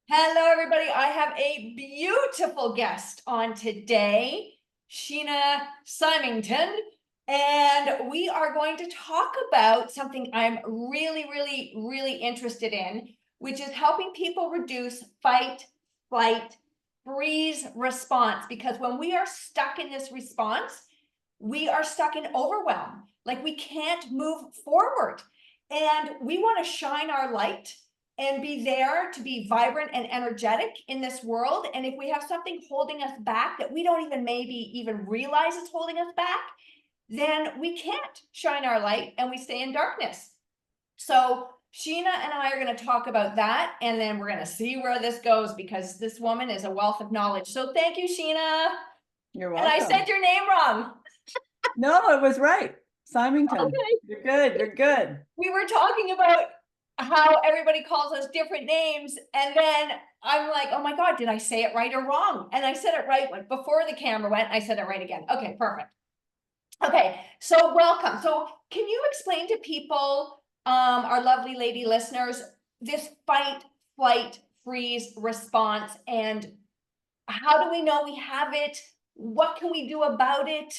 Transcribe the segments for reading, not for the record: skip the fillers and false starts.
Hello, everybody. I have a beautiful guest on today, Sheena Symington, and we are going to talk about something I'm really interested in, which is helping people reduce fight, flight, freeze response. Because when we are stuck in this response, we are stuck in overwhelm. Like we can't move forward, and we want to shine our light and be there to be vibrant and energetic in this world. And if we have something holding us back that we don't even maybe even realize is holding us back, then we can't shine our light and we stay in darkness. So Sheena and I are going to talk about that, and then we're going to see where this goes, because this woman is a wealth of knowledge. So thank you, Sheena. You're And I welcome. said your name wrong. No, it was right. Symington. Okay. You're good. You're good. We were talking about how everybody calls us different names, and then I'm like, oh my God, did I say it right or wrong? And I said it right before the camera went. I said it right again. Okay, perfect. Okay, so welcome. So can you explain to people, our lovely lady listeners, this fight, flight, freeze response, and how do we know we have it? What can we do about it?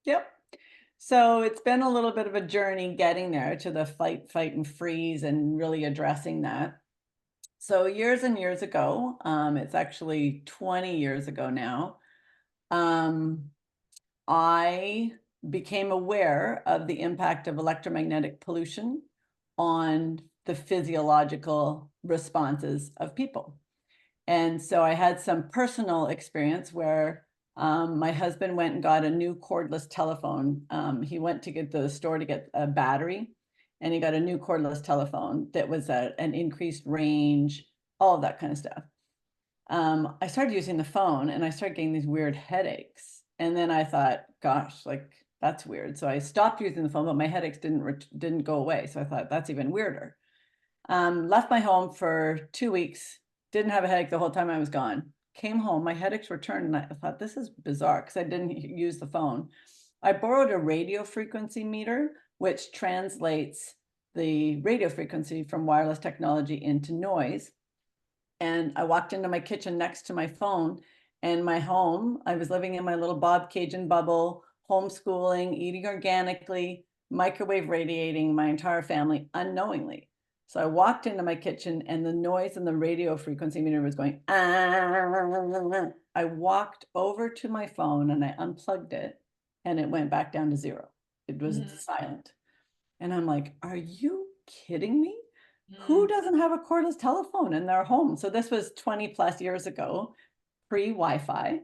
Yep. So it's been a little bit of a journey getting there to the fight, fight, and freeze and really addressing that. So years and years ago, it's actually 20 years ago now, I became aware of the impact of electromagnetic pollution on the physiological responses of people. And so I had some personal experience where my husband went and got a new cordless telephone. He went to get the store to get a battery, and he got a new cordless telephone that was an increased range, all of that kind of stuff. I started using the phone and I started getting these weird headaches. And then I thought, gosh, like that's weird. So I stopped using the phone, but my headaches didn't go away. So I thought that's even weirder. Left my home for 2 weeks, didn't have a headache the whole time I was gone. Came home, my headaches returned, and I thought this is bizarre because I didn't use the phone. I borrowed a radio frequency meter, which translates the radio frequency from wireless technology into noise. And I walked into my kitchen next to my phone, and my home, I was living in my little Bob Cajun bubble, homeschooling, eating organically, microwave radiating my entire family unknowingly. So I walked into my kitchen and the noise in the radio frequency meter was going, ah. I walked over to my phone and I unplugged it and it went back down to zero. It was silent. And I'm like, are you kidding me? Who doesn't have a cordless telephone in their home? So this was 20 plus years ago, pre-Wi-Fi.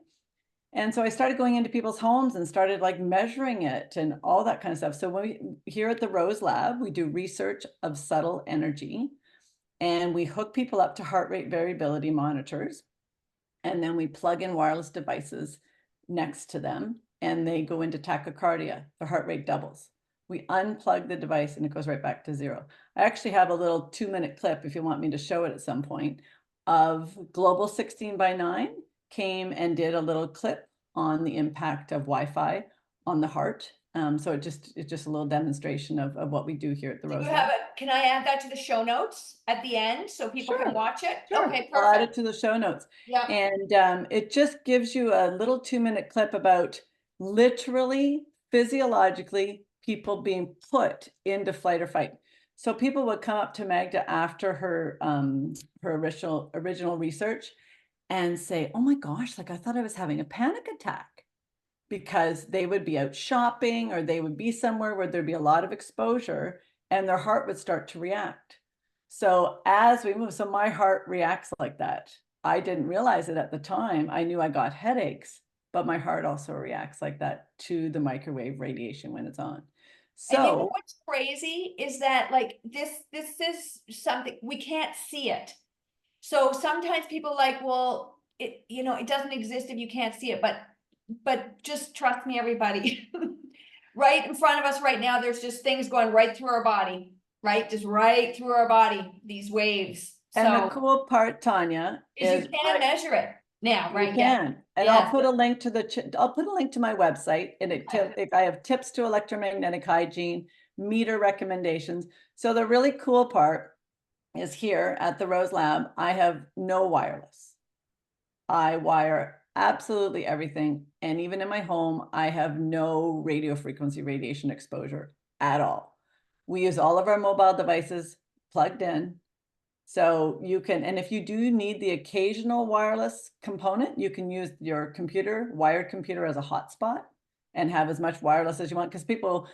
And so I started going into people's homes and started like measuring it and all that kind of stuff. So here at the Rose Lab, we do research of subtle energy, and we hook people up to heart rate variability monitors. And then we plug in wireless devices next to them and they go into tachycardia. The heart rate doubles. We unplug the device and it goes right back to zero. I actually have a little 2-minute clip, if you want me to show it at some point, of Global 16 by 9 came and did a little clip on the impact of Wi-Fi on the heart. So it's just a little demonstration of what we do here at the Rose Lab. Can I add that to the show notes at the end so people can watch it? Sure. Okay, I'll add it perfect. to the show notes. Yeah. And it just gives you a little 2-minute clip about literally, physiologically, people being put into flight or fight. So people would come up to Magda after her original research and say, oh my gosh, like I thought I was having a panic attack, because they would be out shopping or they would be somewhere where there'd be a lot of exposure and their heart would start to react. So as we move, so my heart reacts like that. I didn't realize it at the time. I knew I got headaches, but my heart also reacts like that to the microwave radiation when it's on. And you know So what's crazy is that like this is something we can't see it. So sometimes people like, well, it doesn't exist if you can't see it, but just trust me, everybody. Right in front of us right now, there's just things going right through our body, right? Just right through our body, these waves. and the So cool part, Tanya, is you is can't measure it now, you right? Yes. can, and Yes. I'll put a link to my website, and if I have tips to electromagnetic hygiene, meter recommendations. So the really cool part is here at the Rose Lab. I have no wireless. I wire absolutely everything. And even in my home, I have no radio frequency radiation exposure at all. We use all of our mobile devices plugged in. So you can, and if you do need the occasional wireless component, you can use your computer, wired computer, as a hotspot and have as much wireless as you want. Because people,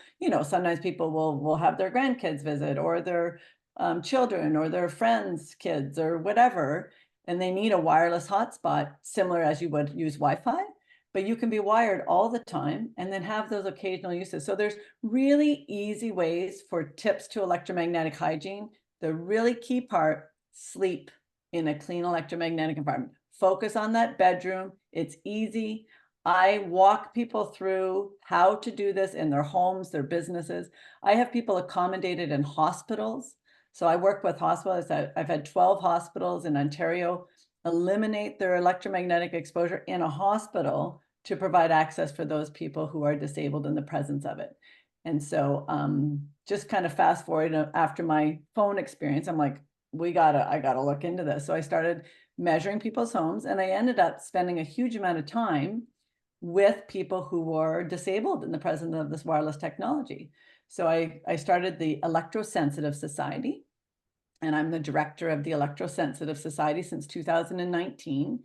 sometimes people will have their grandkids visit, or their children, or their friends' kids, or whatever, and they need a wireless hotspot, similar as you would use Wi-Fi. But you can be wired all the time and then have those occasional uses. So there's really easy ways for tips to electromagnetic hygiene. The really key part: sleep in a clean electromagnetic environment. Focus on that bedroom. It's easy. I walk people through how to do this in their homes, their businesses. I have people accommodated in hospitals. So I work with hospitals. I've had 12 hospitals in Ontario eliminate their electromagnetic exposure in a hospital to provide access for those people who are disabled in the presence of it. And so just kind of fast forward after my phone experience, I'm like, I gotta look into this. So I started measuring people's homes, and I ended up spending a huge amount of time with people who were disabled in the presence of this wireless technology. So I started the Electrosensitive Society, and I'm the director of the Electrosensitive Society since 2019.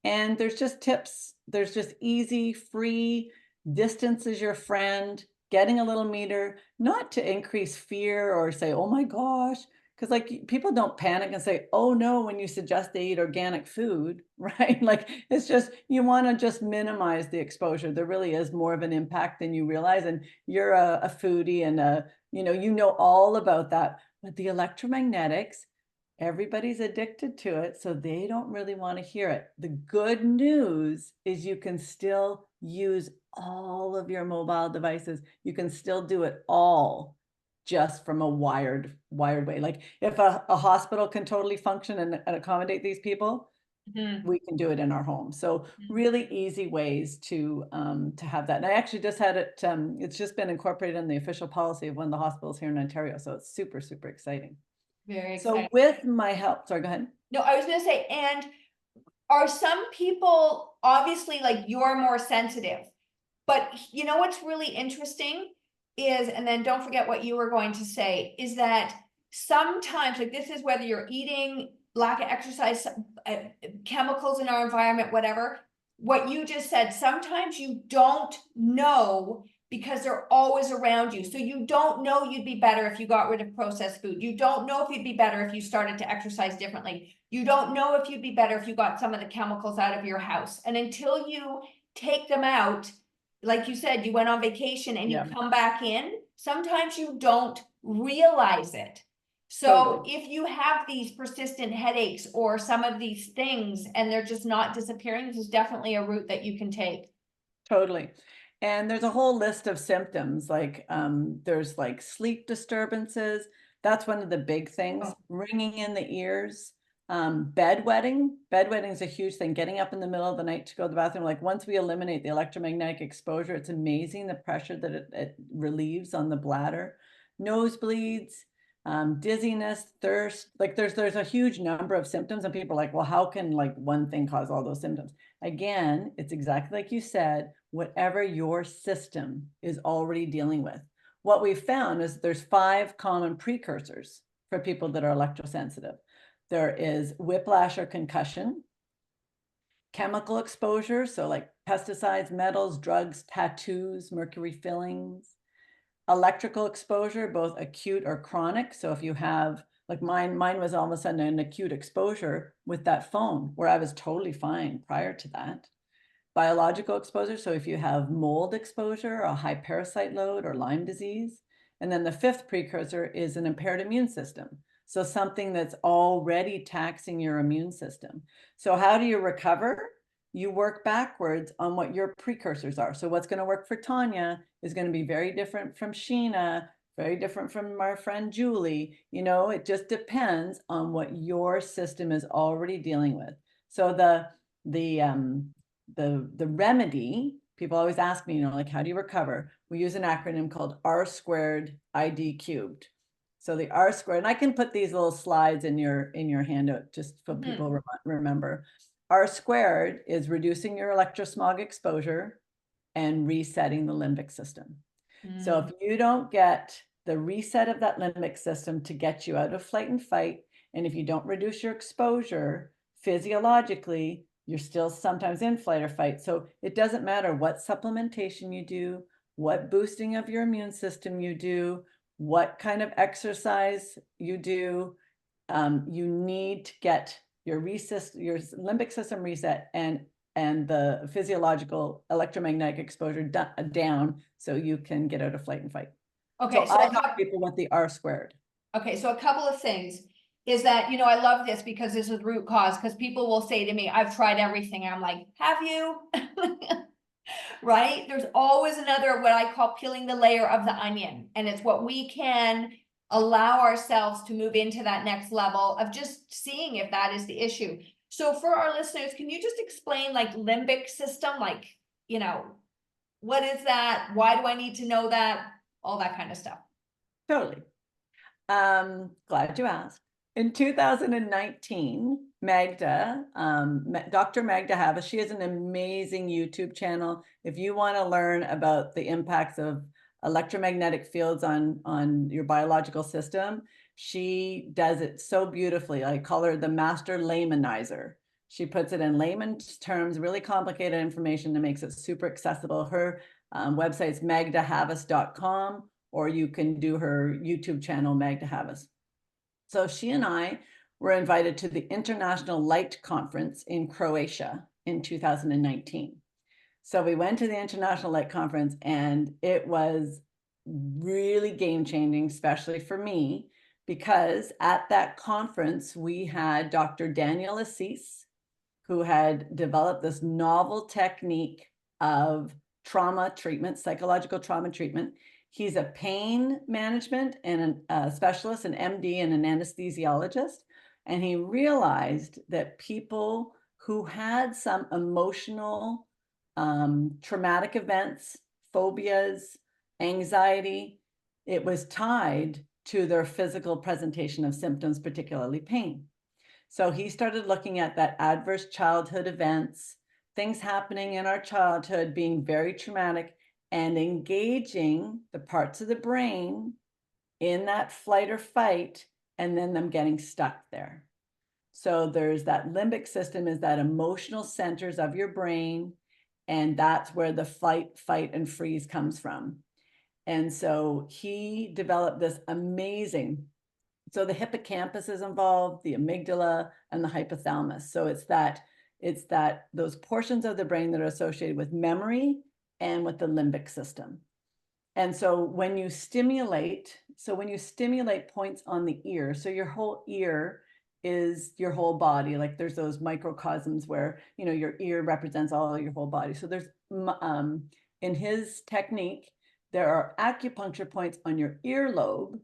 And there's just tips. There's just easy, free, distance is your friend, getting a little meter, not to increase fear or say, oh my gosh, because like people don't panic and say, oh no, when you suggest they eat organic food, right? Like it's just, you want to just minimize the exposure. There really is more of an impact than you realize. And you're a foodie, and you know all about that. But the electromagnetics, everybody's addicted to it, so they don't really want to hear it. The good news is you can still use all of your mobile devices. You can still do it all just from a wired way. Like if a hospital can totally function and accommodate these people, we can do it in our home. So really easy ways to have that. And I actually just had it, it's just been incorporated in the official policy of one of the hospitals here in Ontario. So it's super, super exciting. Very So exciting. with my help, sorry, go ahead. No, I was gonna say, and are some people, obviously, like, you're more sensitive, but you know what's really interesting is, and then don't forget what you were going to say, is that sometimes, like, this is whether you're eating, lack of exercise, chemicals in our environment, whatever, what you just said, sometimes you don't know because they're always around you. So you don't know you'd be better if you got rid of processed food. You don't know if you'd be better if you started to exercise differently. You don't know if you'd be better if you got some of the chemicals out of your house. And until you take them out, like you said, you went on vacation and you come back in, sometimes you don't realize it. So Totally. if you have these persistent headaches or some of these things and they're just not disappearing, this is definitely a route that you can take. Totally. And there's a whole list of symptoms, like there's like sleep disturbances. That's one of the big things. Oh. Ringing in the ears, bedwetting. Bedwetting is a huge thing. Getting up in the middle of the night to go to the bathroom. Like once we eliminate the electromagnetic exposure, it's amazing the pressure that it relieves on the bladder. Nosebleeds, dizziness, thirst. Like there's a huge number of symptoms, and people are like, well, how can like one thing cause all those symptoms? Again, it's exactly like you said, whatever your system is already dealing with. What we've found is there's 5 common precursors for people that are electrosensitive. There is whiplash or concussion, chemical exposure, so like pesticides, metals, drugs, tattoos, mercury fillings, electrical exposure, both acute or chronic. So if you have, like mine was all of a sudden an acute exposure with that phone, where I was totally fine prior to that. Biological exposure, so if you have mold exposure, a high parasite load, or Lyme disease. And then the 5th precursor is an impaired immune system. So something that's already taxing your immune system. So how do you recover? You work backwards on what your precursors are. So what's going to work for Tanya is going to be very different from Sheena, very different from our friend Julie. It just depends on what your system is already dealing with. So the remedy, people always ask me, like, how do you recover? We use an acronym called R squared ID cubed. So the R squared, and I can put these little slides in your handout just so people remember. R squared is reducing your electrosmog exposure and resetting the limbic system. So if you don't get the reset of that limbic system to get you out of flight and fight, and if you don't reduce your exposure physiologically, you're still sometimes in flight or fight. So it doesn't matter what supplementation you do, what boosting of your immune system you do, what kind of exercise you do, you need to get your limbic system reset and the physiological electromagnetic exposure down so you can get out of flight and fight. Okay, so I taught people what the R squared. Okay, so a couple of things is that, I love this because this is root cause, because people will say to me, I've tried everything. I'm like, have you? Right? There's always another, what I call peeling the layer of the onion. And it's what we can allow ourselves to move into that next level of just seeing if that is the issue. So for our listeners, can you just explain like limbic system? Like, what is that? Why do I need to know that? All that kind of stuff. Totally. Glad you asked. In 2019, Magda, Dr. Magda Havas, she has an amazing YouTube channel. If you want to learn about the impacts of electromagnetic fields on your biological system, she does it so beautifully. I call her the master laymanizer. She puts it in layman's terms, really complicated information that makes it super accessible. Her website's magdahavas.com, or you can do her YouTube channel, Magda Havas. So she and I were invited to the International Light Conference in Croatia in 2019. So we went to the International Light Conference, and it was really game-changing, especially for me, because at that conference, we had Dr. Daniel Assis, who had developed this novel technique of trauma treatment, psychological trauma treatment. He's a pain management and a specialist, an MD and an anesthesiologist. And he realized that people who had some emotional, traumatic events, phobias, anxiety, it was tied to their physical presentation of symptoms, particularly pain. So he started looking at that adverse childhood events, things happening in our childhood being very traumatic, and engaging the parts of the brain in that flight or fight, and then them getting stuck there. So there's that limbic system, is that emotional centers of your brain, and that's where the flight, fight, and freeze comes from. And so he developed this amazing, so the hippocampus is involved, the amygdala, and the hypothalamus. So it's that those portions of the brain that are associated with memory and with the limbic system. And so when you stimulate points on the ear, so your whole ear is your whole body, like there's those microcosms where, your ear represents all of your whole body. So there's, in his technique, there are acupuncture points on your earlobe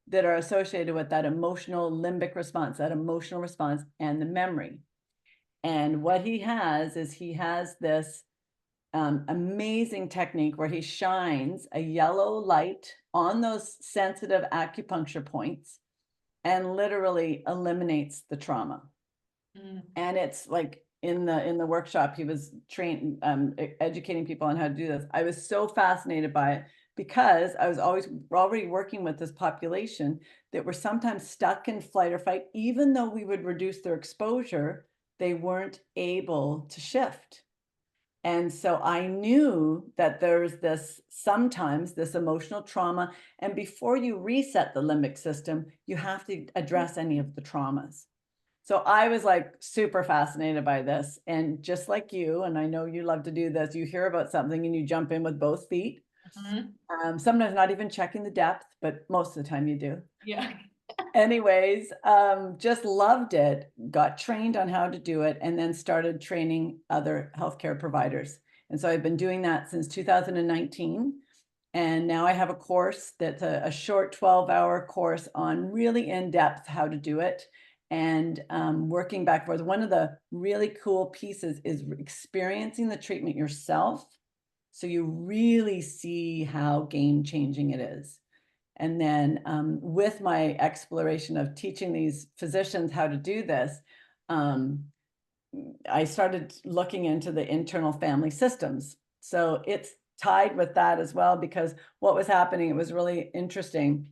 that are associated with that emotional limbic response, and the memory. And what he has is this amazing technique where he shines a yellow light on those sensitive acupuncture points and literally eliminates the trauma. And it's like in the workshop, he was educating people on how to do this. I was so fascinated by it, because I was already working with this population that were sometimes stuck in flight or fight. Even though we would reduce their exposure, they weren't able to shift. And so I knew that there's sometimes this emotional trauma, and before you reset the limbic system, you have to address any of the traumas. So I was like super fascinated by this. And just like you, and I know you love to do this, you hear about something and you jump in with both feet. Sometimes not even checking the depth, but most of the time you do. Yeah. Anyways, just loved it, got trained on how to do it, and then started training other healthcare providers. And so I've been doing that since 2019. And now I have a course that's a short 12-hour course on really in-depth how to do it, and working back and forth. One of the really cool pieces is experiencing the treatment yourself, so you really see how game-changing it is. And then with my exploration of teaching these physicians how to do this, I started looking into the internal family systems. So it's tied with that as well, because what was happening, it was really interesting,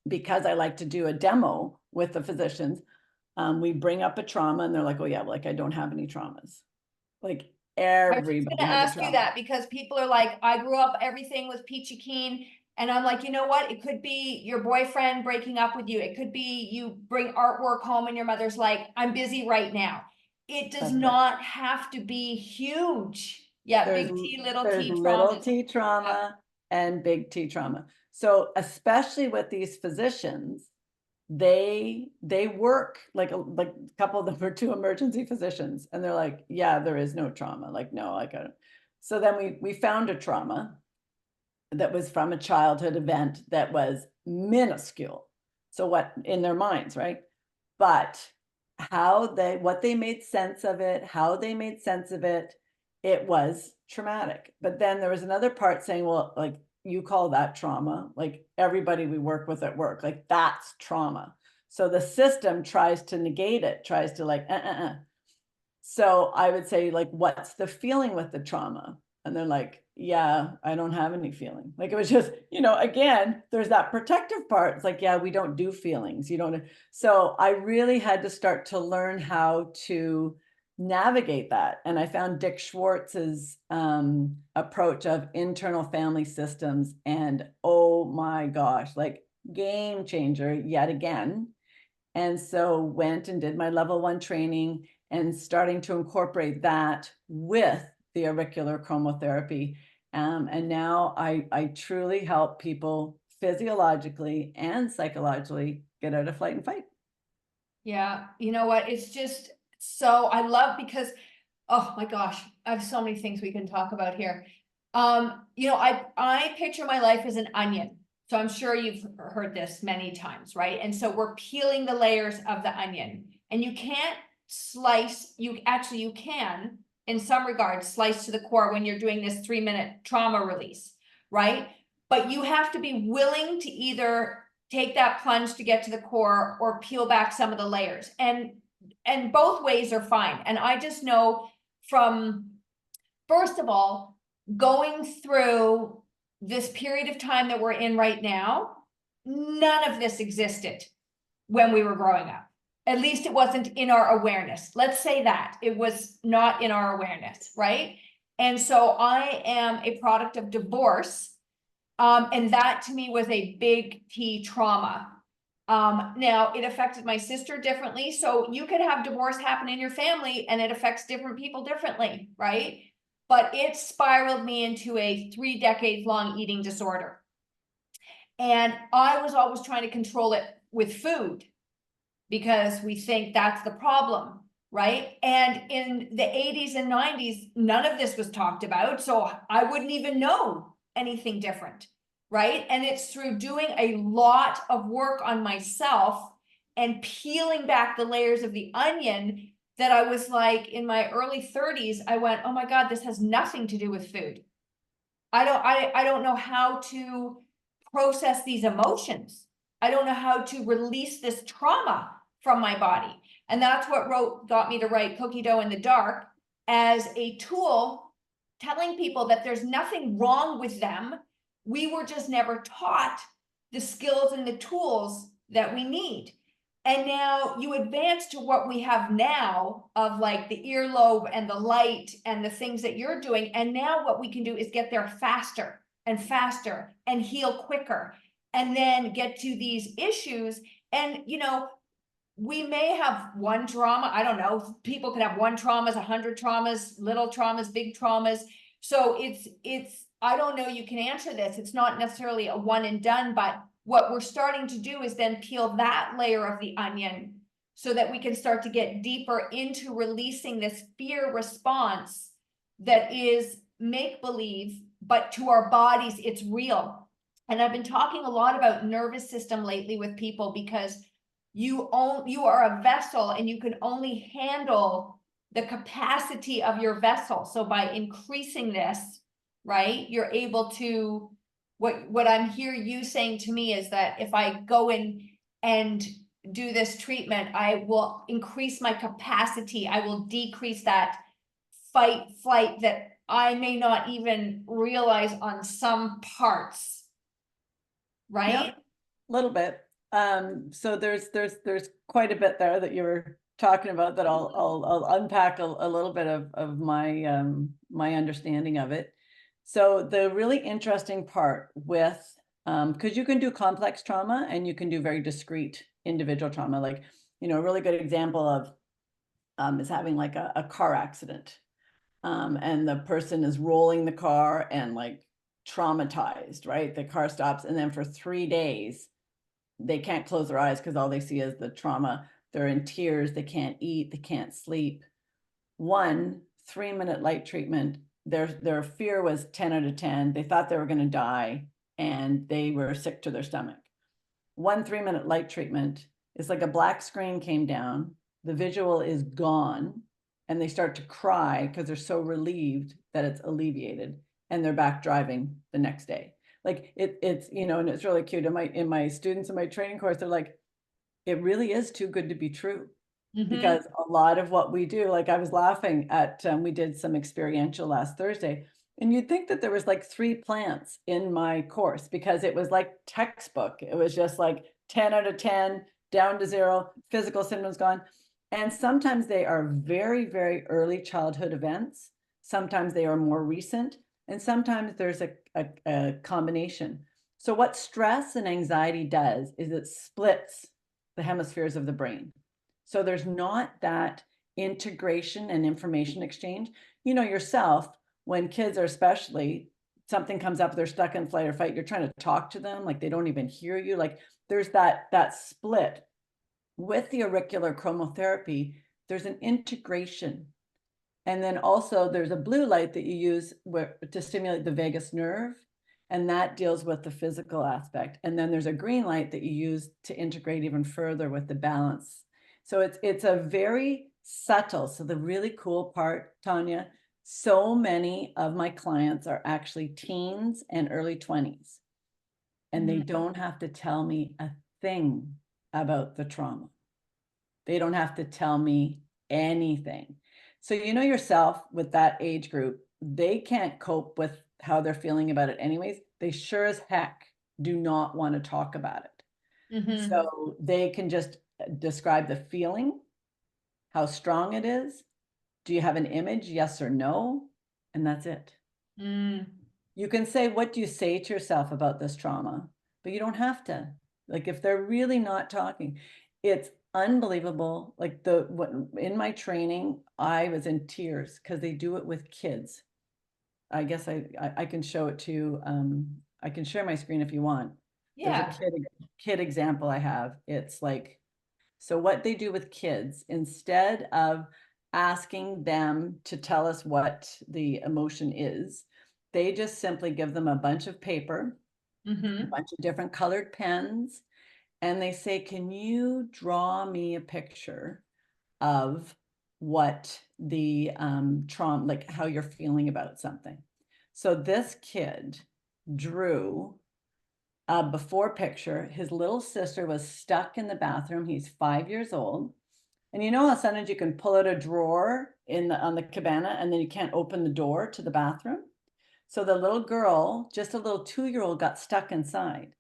because I like to do a demo with the physicians. We bring up a trauma and they're like, oh yeah, like I don't have any traumas. Like I was just everybody gonna has a ask you trauma. that because people are like, I grew up, everything was peachy keen. And I'm like, you know what? It could be your boyfriend breaking up with you. It could be you bring artwork home and your mother's like, I'm busy right now. It does That's right. not have to be huge. Yeah, There's big T, little there's T little traumas. T trauma and big T trauma. So especially with these physicians, they work like a couple of them are two emergency physicians, and they're like, yeah, there is no trauma. Like, no, I got it. So then we found a trauma that was from a childhood event that was minuscule. So what in their minds, right? But what they made sense of it, how they made sense of it, it was traumatic. But then there was another part saying, well, like you call that trauma, like everybody we work with at work, like that's trauma. So the system tries to negate it, tries to like, So I would say, like, what's the feeling with the trauma? And they're like, yeah, I don't have any feeling. Like it was just, again, there's that protective part. It's like, yeah, we don't do feelings. You don't. So I really had to start to learn how to navigate that. And I found Dick Schwartz's approach of internal family systems. And oh my gosh, like game changer yet again. And so went and did my level 1 training and starting to incorporate that with the auricular chromotherapy. And now I truly help people physiologically and psychologically get out of flight and fight. Yeah, you know what? It's just so I love because oh my gosh, I have so many things we can talk about here. I picture my life as an onion. So I'm sure you've heard this many times, right? And so we're peeling the layers of the onion, and you can't slice, you can, in some regards, slice to the core when you're doing this 3-minute trauma release, right? But you have to be willing to either take that plunge to get to the core or peel back some of the layers. And both ways are fine. And I just know from, first of all, going through this period of time that we're in right now, none of this existed when we were growing up. At least it wasn't in our awareness. Let's say that it was not in our awareness, right? And so I am a product of divorce. And that to me was a big T trauma. Now it affected my sister differently. So you could have divorce happen in your family and it affects different people differently, right? But it spiraled me into a 3 decades long eating disorder. And I was always trying to control it with food because we think that's the problem, right? And in the 80s and 90s, none of this was talked about. So I wouldn't even know anything different, right? And it's through doing a lot of work on myself and peeling back the layers of the onion that I was like, in my early 30s, I went, oh my God, this has nothing to do with food. I don't know how to process these emotions. I don't know how to release this trauma from my body. And that's what got me to write Cookie Dough in the Dark as a tool, telling people that there's nothing wrong with them. We were just never taught the skills and the tools that we need. And now you advance to what we have now of like the earlobe and the light and the things that you're doing. And now what we can do is get there faster and faster and heal quicker and then get to these issues. And, we may have one trauma. I don't know. People could have one traumas, 100 traumas, little traumas, big traumas. So I don't know. You can answer this. It's not necessarily a one and done, but what we're starting to do is then peel that layer of the onion so that we can start to get deeper into releasing this fear response that is make believe, but to our bodies, it's real. And I've been talking a lot about nervous system lately with people because you are a vessel and you can only handle the capacity of your vessel. So by increasing this, right, you're able to what I'm hearing you saying to me is that if I go in and do this treatment, I will increase my capacity. I will decrease that fight, flight that I may not even realize on some parts. Right? Yep. Little bit. So there's quite a bit there that you were talking about that I'll unpack a little bit of my my understanding of it. So the really interesting part with because you can do complex trauma and you can do very discrete individual trauma. Like, you know, a really good example of is having like a car accident. And the person is rolling the car and like traumatized, right? The car stops, and then for 3 days they can't close their eyes because all they see is the trauma. They're in tears, they can't eat, they can't sleep. 3-minute light treatment, their fear was 10 out of 10. They thought they were going to die and they were sick to their stomach. 3-minute light treatment is like a black screen came down, the visual is gone, and they start to cry because they're so relieved that it's alleviated, and they're back driving the next day. Like it's, you know, and it's really cute. In my students in my training course, they're like, it really is too good to be true. Because a lot of what we do, like I was laughing at, we did some experiential last Thursday, and you'd think that there was like 3 plants in my course because it was like textbook. It was just like 10 out of 10, down to 0, physical symptoms gone. And sometimes they are very, very early childhood events. Sometimes they are more recent. And sometimes there's a combination. So what stress and anxiety does is it splits the hemispheres of the brain. So there's not that integration and information exchange. You know yourself, when kids are especially, something comes up, they're stuck in flight or fight, you're trying to talk to them, like they don't even hear you. Like there's that split. With the auricular chromotherapy, there's an integration. And then also there's a blue light that you use to stimulate the vagus nerve, and that deals with the physical aspect. And then there's a green light that you use to integrate even further with the balance. So it's a very subtle. So the really cool part, Tanya, so many of my clients are actually teens and early 20s, and they don't have to tell me a thing about the trauma. They don't have to tell me anything. So you know yourself, with that age group, they can't cope with how they're feeling about it anyways. They sure as heck do not want to talk about it. So they can just describe the feeling, how strong it is. Do you have an image? Yes or no? And that's it. You can say, what do you say to yourself about this trauma? But you don't have to. Like if they're really not talking, it's unbelievable. Like in my training, I was in tears because they do it with kids. I guess I can show it to you. I can share my screen if you want. There's a kid example I have. It's like, so what they do with kids, instead of asking them to tell us what the emotion is, they just simply give them a bunch of paper, a bunch of different colored pens, and they say, can you draw me a picture of what the trauma, like how you're feeling about something? So this kid drew a before picture. His little sister was stuck in the bathroom. He's 5 years old. And you know how sometimes you can pull out a drawer on the cabana and then you can't open the door to the bathroom? So the little girl, just a little 2-year-old, got stuck inside.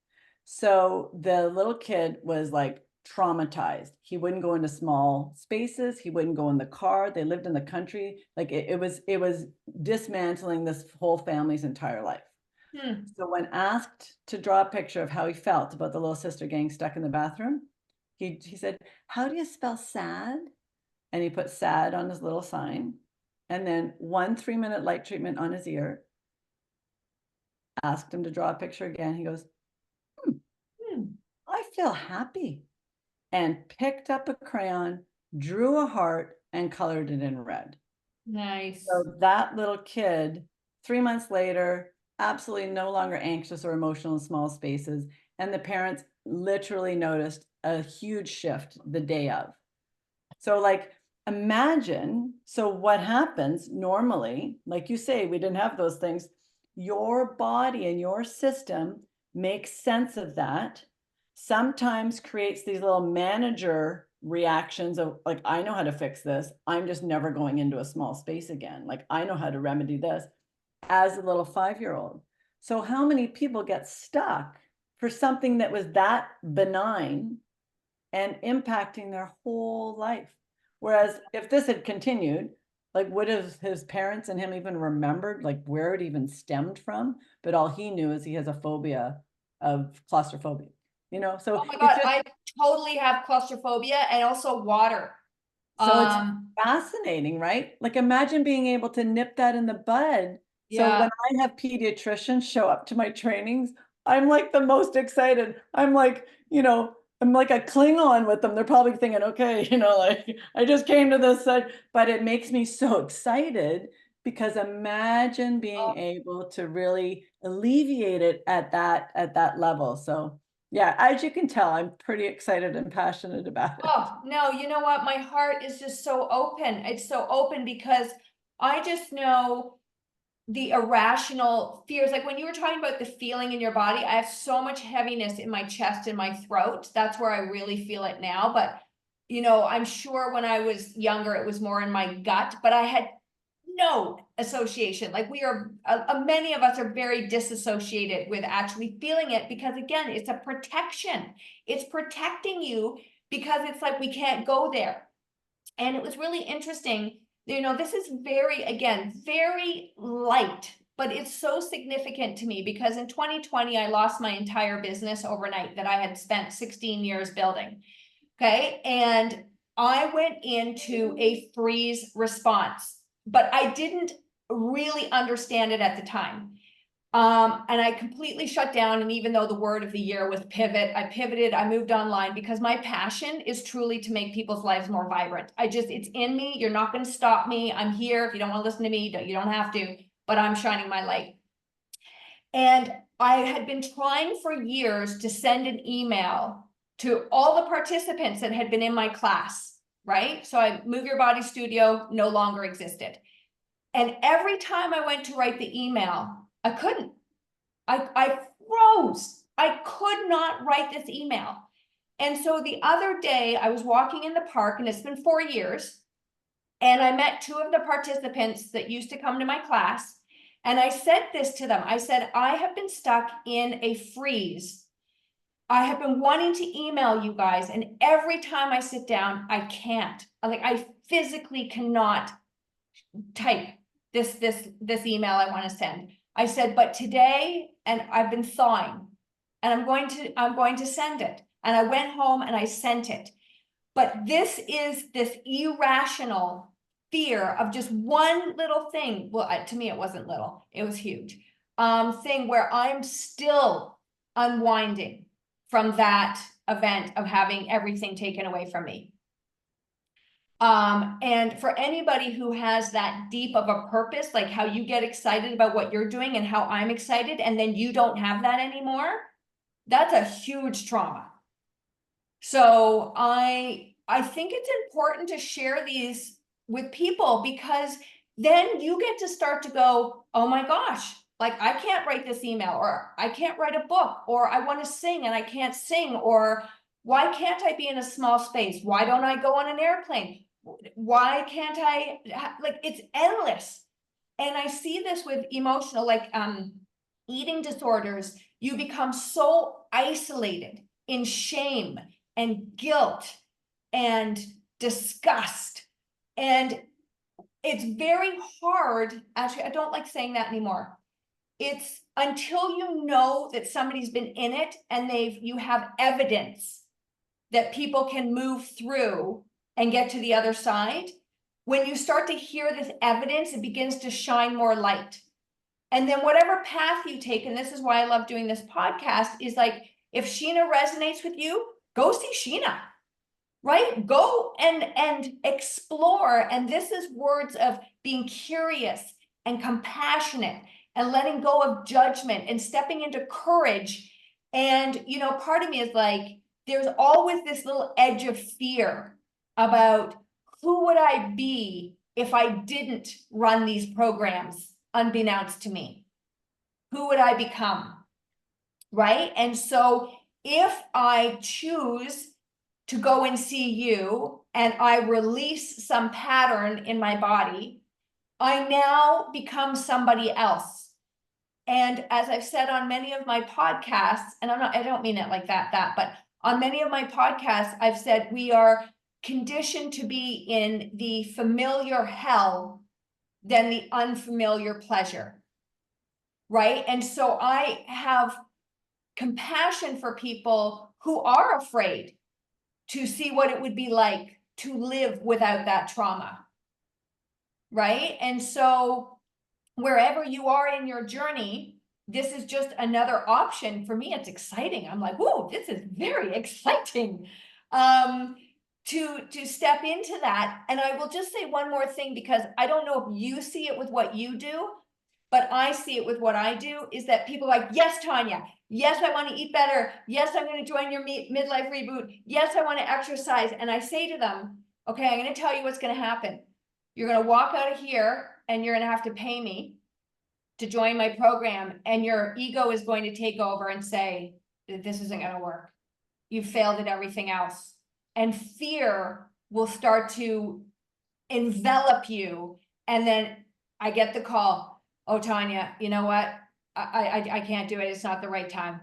So the little kid was like traumatized. He wouldn't go into small spaces. He wouldn't go in the car. They lived in the country. Like it was dismantling this whole family's entire life. So when asked to draw a picture of how he felt about the little sister getting stuck in the bathroom, he said, how do you spell sad? And he put sad on his little sign. And then 3-minute light treatment on his ear. Asked him to draw a picture again. He goes, I feel happy. And picked up a crayon, drew a heart, and colored it in red. Nice. So that little kid, 3 months later, absolutely no longer anxious or emotional in small spaces. And the parents literally noticed a huge shift the day of. So like, imagine, so what happens normally, like you say, we didn't have those things. your body and your system makes sense of that, sometimes creates these little manager reactions of like, I know how to fix this. I'm just never going into a small space again. Like, I know how to remedy this as a little 5-year-old. So how many people get stuck for something that was that benign and impacting their whole life? Whereas if this had continued, like, would have his parents and him even remembered like where it even stemmed from? But all he knew is he has a phobia of claustrophobia, so Oh my it's God, just, I totally have claustrophobia and also water. so it's Um, fascinating, right? Like, imagine being able to nip that in the bud. So when yeah. I have pediatricians show up to my trainings, I'm like the most excited. I'm like, I'm like a Klingon with them. They're probably thinking, okay, like, I just came to this side, but it makes me so excited because imagine being able to really alleviate it at that level. So yeah, as you can tell, I'm pretty excited and passionate about it. Oh, no, you know what? My heart is just so open. It's so open because I just know the irrational fears. Like when you were talking about the feeling in your body, I have so much heaviness in my chest and my throat. That's where I really feel it now. But, I'm sure when I was younger, it was more in my gut, but I had no association. Like many of us are very disassociated with actually feeling it because again, it's a protection. It's protecting you because it's like we can't go there. And it was really interesting. This is very light, but it's so significant to me because in 2020, I lost my entire business overnight that I had spent 16 years building. Okay. And I went into a freeze response, but I didn't really understand it at the time. And I completely shut down. And even though the word of the year was pivot, I pivoted, I moved online because my passion is truly to make people's lives more vibrant. It's in me. You're not going to stop me. I'm here. If you don't want to listen to me, you don't have to, but I'm shining my light. And I had been trying for years to send an email to all the participants that had been in my class, right? So I Move Your Body Studio no longer existed. And every time I went to write the email, I couldn't. I froze. I could not write this email. And so the other day I was walking in the park, and it's been 4 years, and I met two of the participants that used to come to my class. And I said this to them. I said, I have been stuck in a freeze. I have been wanting to email you guys, and every time I sit down, I can't. I physically cannot type this email I want to send. I said, but today, and I've been thawing, and I'm going to send it. And I went home and I sent it. But this is this irrational fear of just one little thing. Well, to me, it wasn't little, it was huge. Thing where I'm still unwinding from that event of having everything taken away from me. And for anybody who has that deep of a purpose, like how you get excited about what you're doing and how I'm excited, and then you don't have that anymore, that's a huge trauma. So I think it's important to share these with people because then you get to start to go, oh my gosh, like I can't write this email, or I can't write a book, or I want to sing and I can't sing, or why can't I be in a small space? Why don't I go on an airplane? Why can't I, like, it's endless. And I see this with emotional, like eating disorders. You become so isolated in shame and guilt and disgust. And it's very hard. Actually, I don't like saying that anymore. It's until you know that somebody's been in it and you have evidence that people can move through and get to the other side. When you start to hear this evidence, it begins to shine more light. And then whatever path you take, and this is why I love doing this podcast, is like, if Sheena resonates with you, go see Sheena, right? Go and explore. And this is words of being curious and compassionate and letting go of judgment and stepping into courage. And, part of me is like, there's always this little edge of fear about who would I be if I didn't run these programs unbeknownst to me. who would I become? Right? And so if I choose to go and see you and I release some pattern in my body, I now become somebody else. And as I've said on many of my podcasts, and I don't mean it like that, but on many of my podcasts, I've said we are conditioned to be in the familiar hell than the unfamiliar pleasure. Right? And so I have compassion for people who are afraid to see what it would be like to live without that trauma. Right? And so wherever you are in your journey, this is just another option for me. It's exciting. I'm like, whoa, this is very exciting. To step into that. And I will just say one more thing, because I don't know if you see it with what you do, but I see it with what I do, is that people are like, yes, Tanya, yes, I want to eat better. Yes, I'm going to join your midlife reboot. Yes, I want to exercise. And I say to them, okay, I'm going to tell you what's going to happen. You're going to walk out of here and you're going to have to pay me to join my program. And your ego is going to take over and say, this isn't going to work. You failed at everything else. And fear will start to envelop you. And then I get the call, oh, Tanya, you know what? I can't do it. It's not the right time.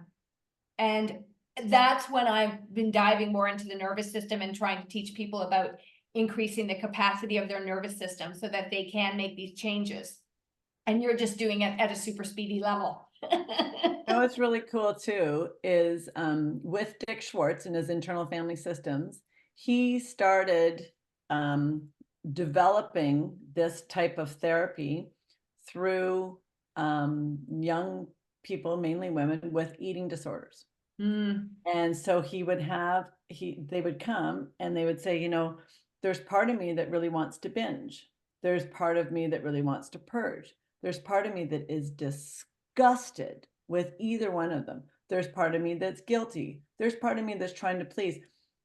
And that's when I've been diving more into the nervous system and trying to teach people about increasing the capacity of their nervous system so that they can make these changes. And you're just doing it at a super speedy level. What's really cool too is with Dick Schwartz and his internal family systems, he started developing this type of therapy through young people, mainly women, with eating disorders. And so they would come and they would say, you know, there's part of me that really wants to binge. There's part of me that really wants to purge. There's part of me that is disgusted with either one of them. There's part of me that's guilty. There's part of me that's trying to please.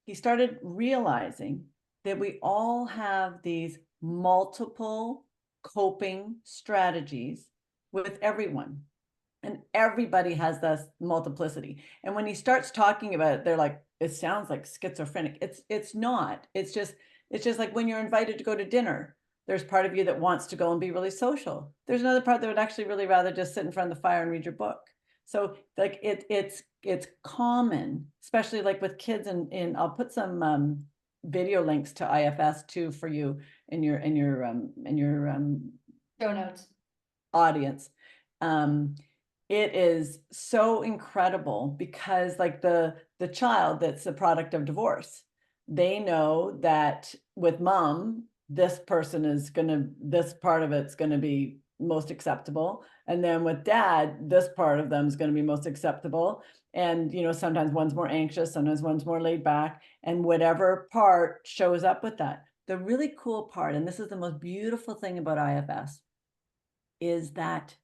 He started realizing that we all have these multiple coping strategies with everyone. And everybody has this multiplicity. And when he starts talking about it, they're like, it sounds like schizophrenic. It's not. It's just like when you're invited to go to dinner, there's part of you that wants to go and be really social. There's another part that would actually really rather just sit in front of the fire and read your book. So like it's common, especially like with kids, and I'll put some video links to IFS too for you in your Show notes. audience. It is so incredible because like the child that's the product of divorce, they know that with mom, this person is this part of it's gonna be most acceptable. And then with dad, this part of them is gonna be most acceptable. And, you know, sometimes one's more anxious, sometimes one's more laid back, and whatever part shows up with that. The really cool part, and this is the most beautiful thing about IFS, is that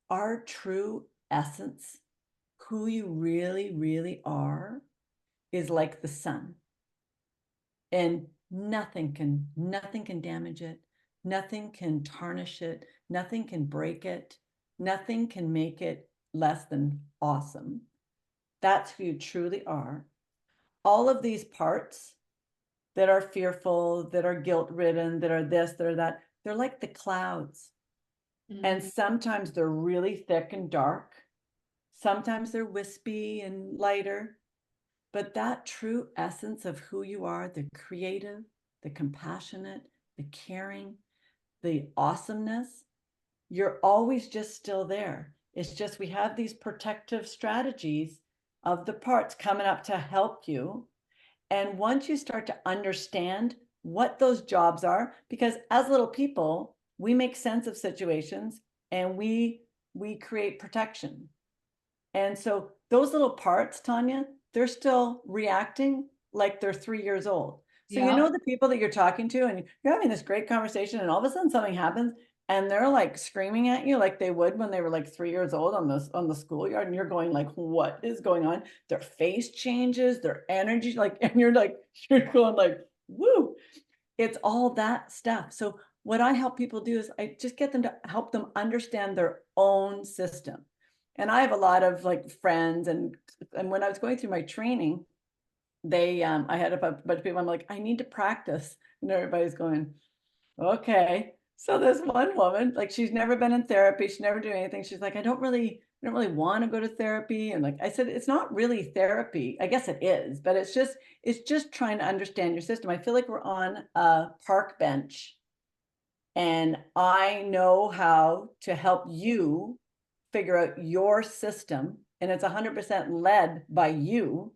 our true essence, who you really, really are, is like the sun. And nothing can damage it. Nothing can tarnish it. Nothing can break it. Nothing can make it less than awesome. That's who you truly are. All of these parts that are fearful, that are guilt-ridden, that are this, that are that, they're like the clouds. And sometimes they're really thick and dark. Sometimes they're wispy and lighter. But that true essence of who you are, the creative, the compassionate, the caring, the awesomeness, you're always just still there. It's just we have these protective strategies of the parts coming up to help you. And once you start to understand what those jobs are, because as little people, we make sense of situations and we create protection. And so those little parts, Tanya, they're still reacting like they're 3 years old. So you know the people that you're talking to and you're having this great conversation and all of a sudden something happens and they're like screaming at you like they would when they were like 3 years old on the schoolyard, and you're going like, what is going on? Their face changes, their energy, like, and you're going like, woo. It's all that stuff. So what I help people do is I just get them to help them understand their own system. And I have a lot of like friends, and when I was going through my training, I had a bunch of people, I'm like, I need to practice. And everybody's going, okay. So this one woman, like, she's never been in therapy, she's never done anything. She's like, I don't really want to go to therapy. And like I said, it's not really therapy. I guess it is, but it's just trying to understand your system. I feel like we're on a park bench, and I know how to help you figure out your system, and it's 100% led by you.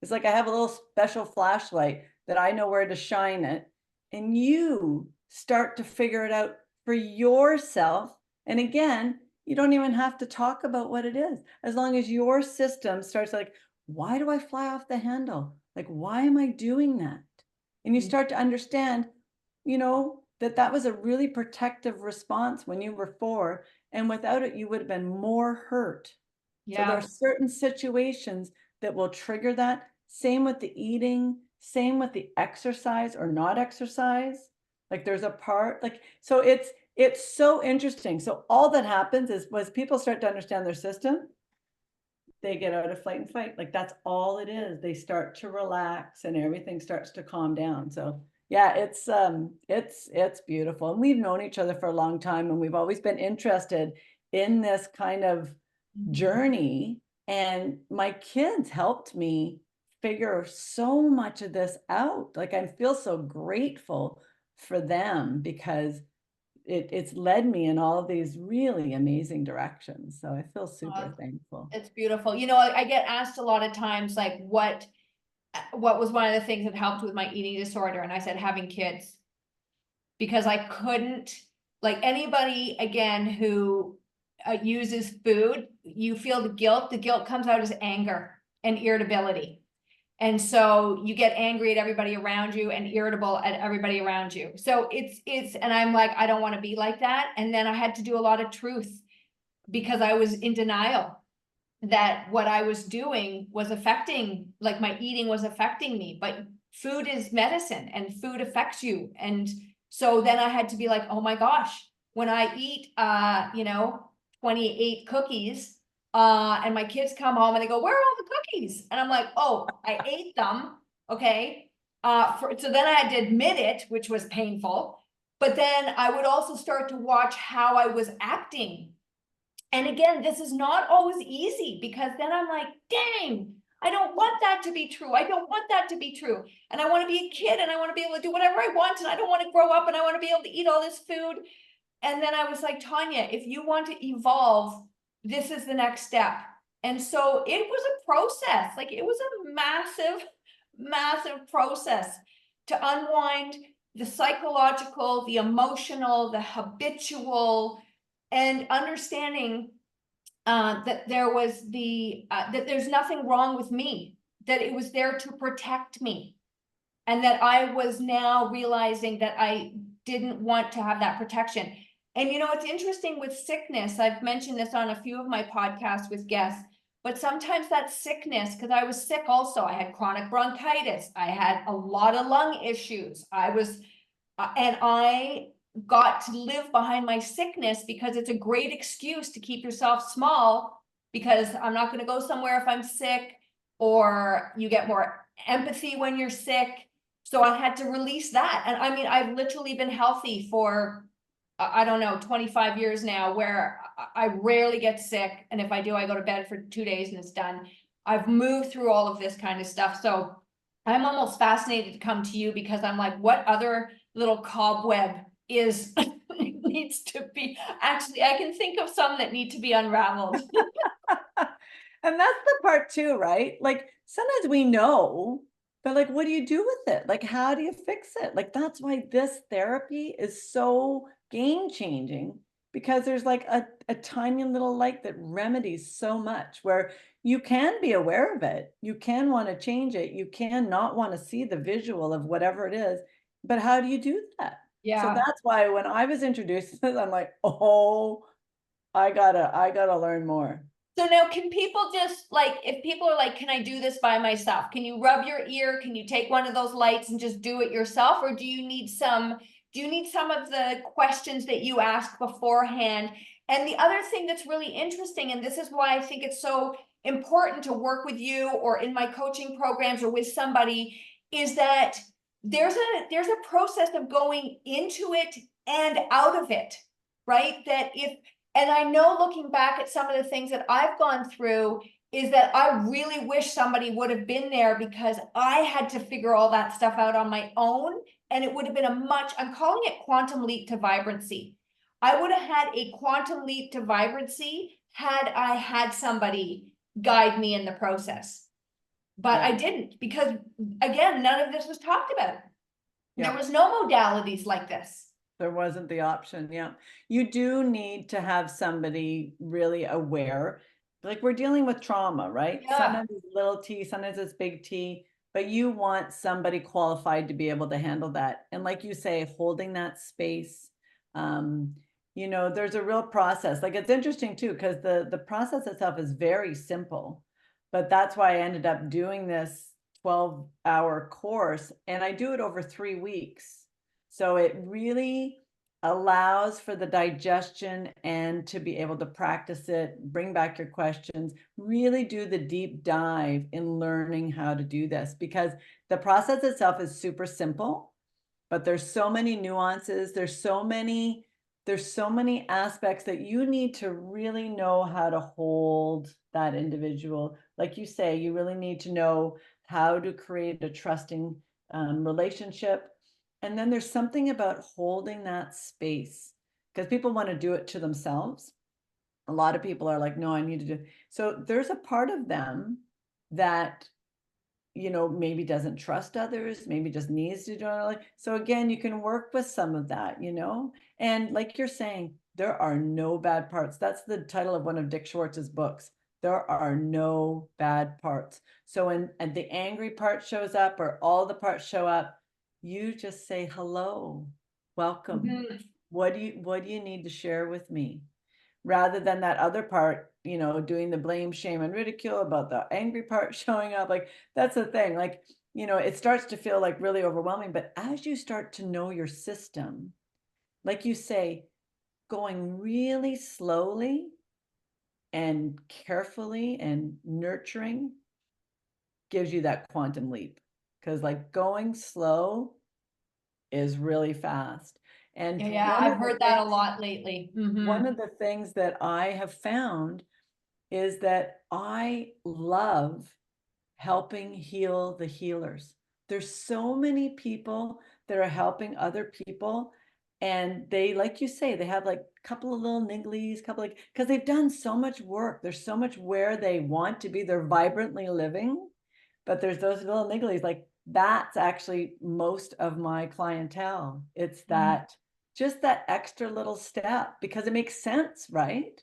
It's like I have a little special flashlight that I know where to shine it, and you start to figure it out for yourself. And again, you don't even have to talk about what it is, as long as your system starts like, why do I fly off the handle? Like, why am I doing that? And you start to understand, that was a really protective response when you were 4, and without it, you would have been more hurt. So there are Yeah. certain situations that will trigger that. Same with the eating, same with the exercise or not exercise. Like there's a part, like, so it's so interesting. So all that happens is, was people start to understand their system, they get out of flight and fight. Like that's all it is. They start to relax and everything starts to calm down. So yeah, it's beautiful. And we've known each other for a long time, and we've always been interested in this kind of journey. And my kids helped me figure so much of this out. Like I feel so grateful for them, because it's led me in all of these really amazing directions. So I feel super thankful. It's beautiful. I get asked a lot of times, like, what was one of the things that helped with my eating disorder? And I said, having kids, because I couldn't, like anybody, again, who uses food, you feel the guilt. The guilt comes out as anger and irritability. And so you get angry at everybody around you and irritable at everybody around you. So and I'm like, I don't want to be like that. And then I had to do a lot of truth, because I was in denial that what I was doing was affecting, like my eating was affecting me. But food is medicine and food affects you. And so then I had to be like, oh my gosh, when I eat 28 cookies, and my kids come home and they go, where are all the cookies? And I'm like, oh, I ate them. Okay. So then I had to admit it, which was painful. But then I would also start to watch how I was acting. And again, this is not always easy, because then I'm like, dang, I don't want that to be true. I don't want that to be true. And I want to be a kid, and I want to be able to do whatever I want. And I don't want to grow up, and I want to be able to eat all this food. And then I was like, Tanya, if you want to evolve, this is the next step. And so it was a process. Like it was a massive, massive process to unwind the psychological, the emotional, the habitual, and understanding that there was that there's nothing wrong with me, that it was there to protect me, and that I was now realizing that I didn't want to have that protection. And it's interesting with sickness. I've mentioned this on a few of my podcasts with guests, but sometimes that sickness, because I was sick also. I had chronic bronchitis. I had a lot of lung issues. And I got to live behind my sickness, because it's a great excuse to keep yourself small, because I'm not going to go somewhere if I'm sick, or you get more empathy when you're sick. So I had to release that. And I mean, I've literally been healthy for, I don't know, 25 years now, where I rarely get sick. And if I do, I go to bed for 2 days and it's done. I've moved through all of this kind of stuff. So I'm almost fascinated to come to you, because I'm like, what other little cobweb needs to be, actually, I can think of some that need to be unraveled. And that's the part too, right? Like sometimes we know, but like, what do you do with it? Like, how do you fix it? Like, that's why this therapy is so game changing, because there's like a tiny little light that remedies so much, where you can be aware of it. You can want to change it. You can not want to see the visual of whatever it is, but how do you do that? So Yeah. that's why when I was introduced to this, I'm like, oh, I gotta learn more. So now, can people just, like, if people are like, can I do this by myself? Can you rub your ear? Can you take one of those lights and just do it yourself? Or do you need some Do you need some of the questions that you ask beforehand? And the other thing that's really interesting, and this is why I think it's so important to work with you or in my coaching programs or with somebody, is that there's a process of going into it and out of it, right? That if, and I know looking back at some of the things that I've gone through, is that I really wish somebody would have been there, because I had to figure all that stuff out on my own. And it would have been a much, I'm calling it quantum leap to vibrancy. I would have had a quantum leap to vibrancy had I had somebody guide me in the process. But I didn't, because again, none of this was talked about. There was no modalities like this. There wasn't the option. Yeah. You do need to have somebody really aware. Like, we're dealing with trauma, right? Yeah. Sometimes it's little T, sometimes it's big T, but you want somebody qualified to be able to handle that. And like you say, holding that space, you know, there's a real process. Like, it's interesting too, because the process itself is very simple, but that's why I ended up doing this 12-hour course, and I do it over 3 weeks. So it really allows for the digestion and to be able to practice it, bring back your questions, really do the deep dive in learning how to do this, because the process itself is super simple, but there's so many nuances. There's so many aspects that you need to really know how to hold that individual. Like you say, you really need to know how to create a trusting relationship. And then there's something about holding that space, because people want to do it to themselves. A lot of people are like, no, I need to do. So there's a part of them that, you know, maybe doesn't trust others, maybe just needs to do it. So again, you can work with some of that, you know, and like you're saying, there are no bad parts. That's the title of one of Dick Schwartz's books. There are no bad parts. So when the angry part shows up, or all the parts show up, you just say, hello, welcome. Mhm. What do you need to share with me? Rather than that other part, you know, doing the blame, shame, and ridicule about the angry part showing up. Like, that's the thing. Like, you know, it starts to feel like really overwhelming. But as you start to know your system, like you say, going really slowly and carefully and nurturing gives you that quantum leap. Because like going slow is really fast. And Yeah, one I've of the heard that a things, lot lately. Mhm. one of the things that I have found is that I love helping heal the healers. There's so many people that are helping other people, and they, like you say, they have like a couple of little nigglies, because they've done so much work. There's so much where they want to be. They're vibrantly living, but there's those little nigglies. Like, that's actually most of my clientele. It's that, just that extra little step, because it makes sense, right?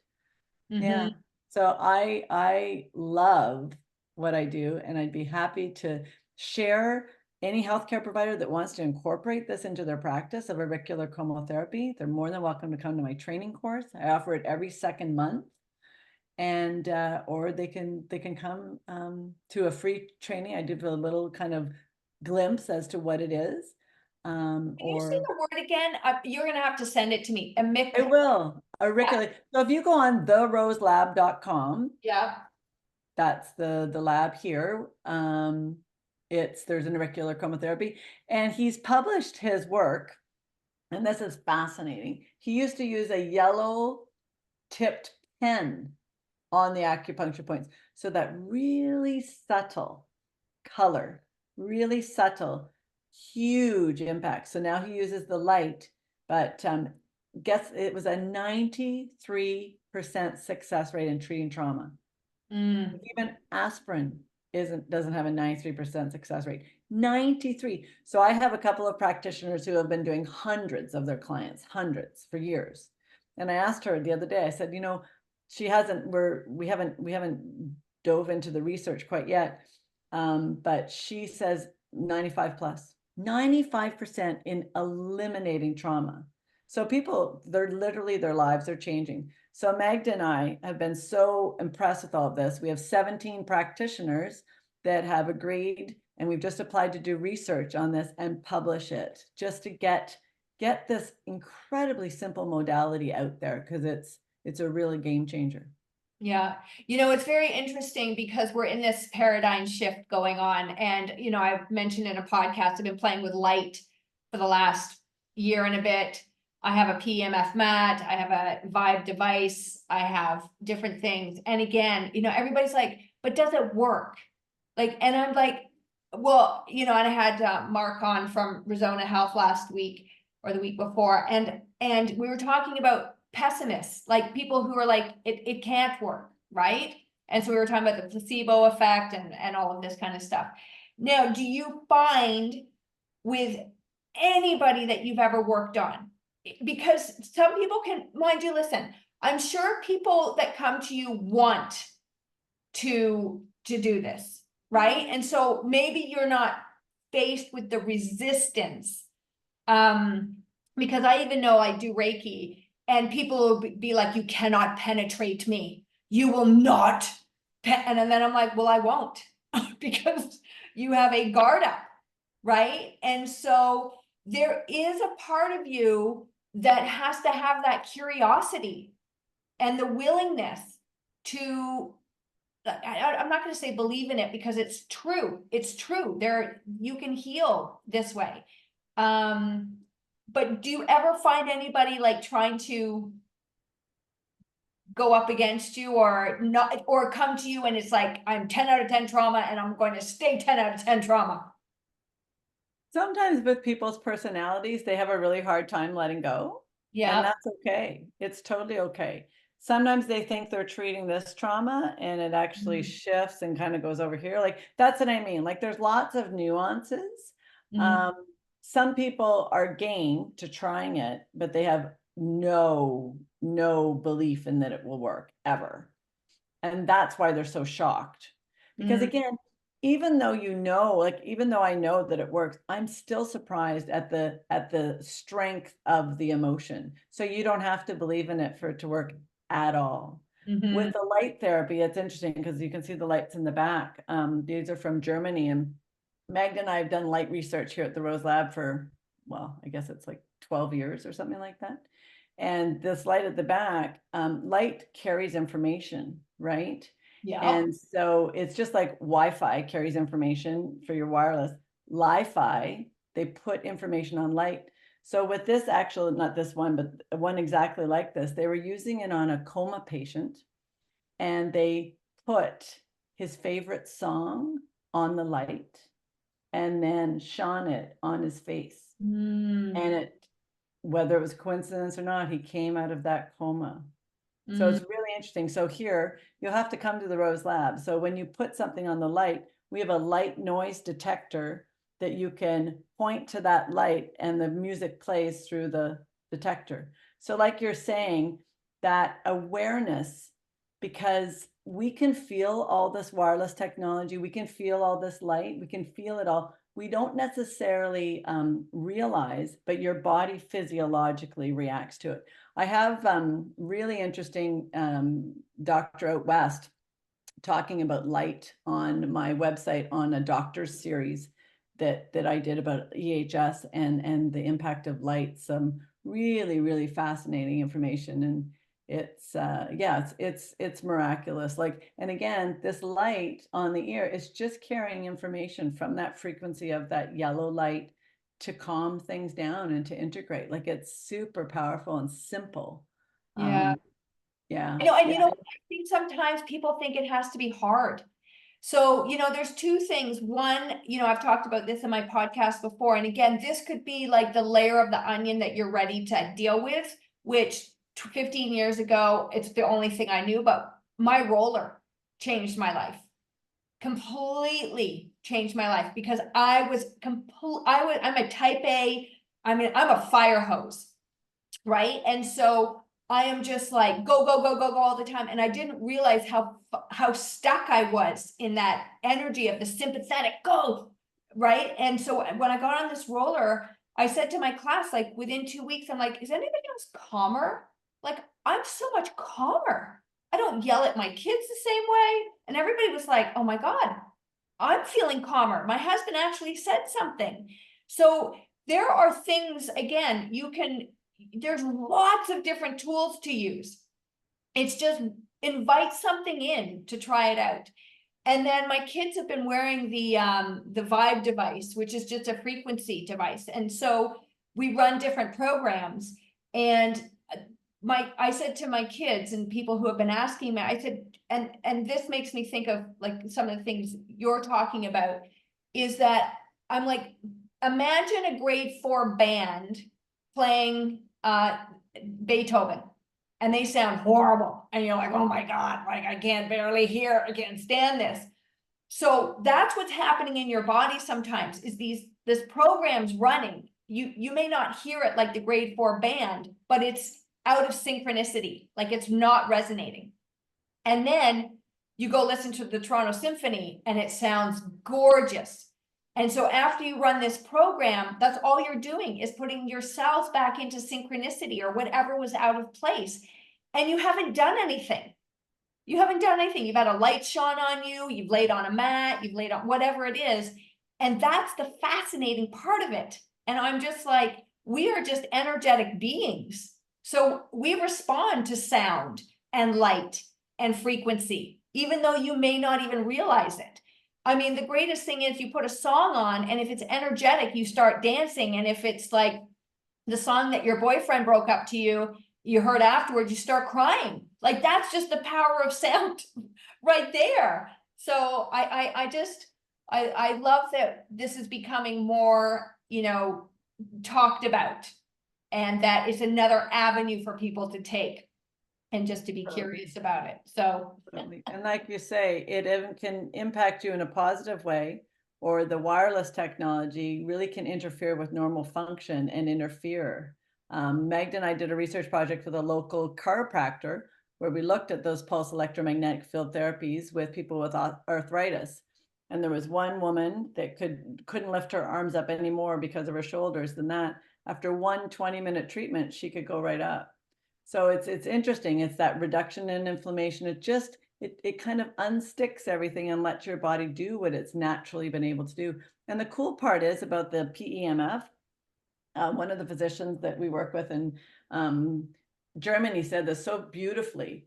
Yeah. Mhm. So I love what I do, and I'd be happy to share any healthcare provider that wants to incorporate this into their practice of auricular chromotherapy. They're more than welcome to come to my training course. I offer it every second month, and or they can come to a free training. I do a little kind of glimpse as to what it is. Can you say Or the word again? You're gonna have to send it to me. I will auricular. So if you go on theroselab.com, Yeah. that's the lab here. There's an auricular chromotherapy, and he's published his work, and this is fascinating. He used to use a yellow tipped pen on the acupuncture points, so that really subtle color, really subtle, huge impact. So now he uses the light, but guess it was a 93% success rate in treating trauma. Even aspirin doesn't have a 93% success rate. 93. So I have a couple of practitioners who have been doing hundreds of their clients, hundreds for years. And I asked her the other day, I said, you know, we haven't dove into the research quite yet. But she says 95 plus, 95% in eliminating trauma. So people, their lives are changing. So Magda and I have been so impressed with all of this. We have 17 practitioners that have agreed, and we've just applied to do research on this and publish it, just to get get this incredibly simple modality out there, because it's a really game changer. Yeah. It's very interesting because we're in this paradigm shift going on. And, I've mentioned in a podcast, I've been playing with light for the last year and a bit. I have a PEMF mat, I have a vibe device, I have different things. And again, everybody's like, but does it work? Like, and I'm like, well, and I had Mark on from Rizona Health last week or the week before, and we were talking about pessimists, like people who are like, it can't work, right? And so we were talking about the placebo effect and all of this kind of stuff. Now, do you find with anybody that you've ever worked on, because some people can, mind you, listen, I'm sure people that come to you want to do this, right? And so maybe you're not faced with the resistance. Because I even know I do Reiki and people will be like, you cannot penetrate me. You will not. And then I'm like, well, I won't because you have a guard up, right? And so there is a part of you that has to have that curiosity and the willingness to, I'm not going to say believe in it because it's true. It's true. You can heal this way. But do you ever find anybody like trying to go up against you or not, or come to you and it's like, I'm 10 out of 10 trauma and I'm going to stay 10 out of 10 trauma? Sometimes with people's personalities, they have a really hard time letting go. Yeah. And that's okay. It's totally okay. Sometimes they think they're treating this trauma and it actually shifts and kind of goes over here. Like, that's what I mean. Like, there's lots of nuances. Some people are game to trying it, but they have no belief in that it will work ever. And that's why they're so shocked. Because again, even though even though I know that it works, I'm still surprised at the strength of the emotion. So you don't have to believe in it for it to work at all. With the light therapy, it's interesting because you can see the lights in the back. These are from Germany, and Magda and I have done light research here at the Rose Lab for, well, I guess it's like 12 years or something like that. And this light at the back, light carries information, right? Yeah. And so it's just like Wi-Fi carries information for your wireless. Li-Fi, they put information on light. So with this actual, not this one, but one exactly like this, they were using it on a coma patient, and they put his favorite song on the light and then shone it on his face. And it, whether it was coincidence or not, he came out of that coma. So it's really interesting. So here, you'll have to come to the Rose Lab. So when you put something on the light, we have a light noise detector that you can point to that light and the music plays through the detector. So like you're saying, that awareness, because we can feel all this wireless technology, we can feel all this light, we can feel it all. We don't necessarily realize, but your body physiologically reacts to it. I have really interesting doctor out west talking about light on my website on a doctor's series that I did about EHS and the impact of light. Some really fascinating information, and it's yeah, it's miraculous. Like, and again, this light on the ear is just carrying information from that frequency of that yellow light to calm things down and to integrate. Like, it's super powerful and simple. Yeah. Yeah. And I think sometimes people think it has to be hard. So, there's two things. One, I've talked about this in my podcast before. And again, this could be like the layer of the onion that you're ready to deal with, which 15 years ago, it's the only thing I knew, but my roller changed my life. Completely changed my life because I'm a type A, I'm a fire hose, right? And so I am just like, go all the time. And I didn't realize how stuck I was in that energy of the sympathetic go, right? And so when I got on this roller, I said to my class, like within 2 weeks, I'm like, is anybody else calmer? Like, I'm so much calmer. I don't yell at my kids the same way. And everybody was like, oh my God, I'm feeling calmer. My husband actually said something. So there are things, again, there's lots of different tools to use. It's just invite something in to try it out. And then my kids have been wearing the Vibe device, which is just a frequency device. And so we run different programs. And I said to my kids and people who have been asking me, I said, and this makes me think of like some of the things you're talking about, is that I'm like, imagine a grade 4 band playing Beethoven, and they sound horrible. And you're like, oh my God, like I can't barely hear, I can't stand this. So that's what's happening in your body sometimes, is this program's running. You may not hear it like the grade 4 band, but it's out of synchronicity, like it's not resonating. And then you go listen to the Toronto Symphony and it sounds gorgeous. And so after you run this program, that's all you're doing, is putting your cells back into synchronicity or whatever was out of place. And you haven't done anything. You haven't done anything. You've had a light shone on you, you've laid on a mat, you've laid on whatever it is. And that's the fascinating part of it. And I'm just like, we are just energetic beings. So we respond to sound and light and frequency, even though you may not even realize it. I mean, the greatest thing is you put a song on, and if it's energetic, you start dancing. And if it's like the song that your boyfriend broke up to you, you heard afterwards, you start crying. Like that's just the power of sound right there. So I love that this is becoming more, talked about, and that is another avenue for people to take and just to be curious about it. So, and like you say, it can impact you in a positive way, or the wireless technology really can interfere with normal function and interfere. Magda and I did a research project with a local chiropractor where we looked at those pulse electromagnetic field therapies with people with arthritis. And there was one woman that couldn't lift her arms up anymore because of her shoulders. Then that after one 20-minute treatment, she could go right up. So it's interesting. It's that reduction in inflammation. It kind of unsticks everything and lets your body do what it's naturally been able to do. And the cool part is about the PEMF. One of the physicians that we work with in Germany said this so beautifully.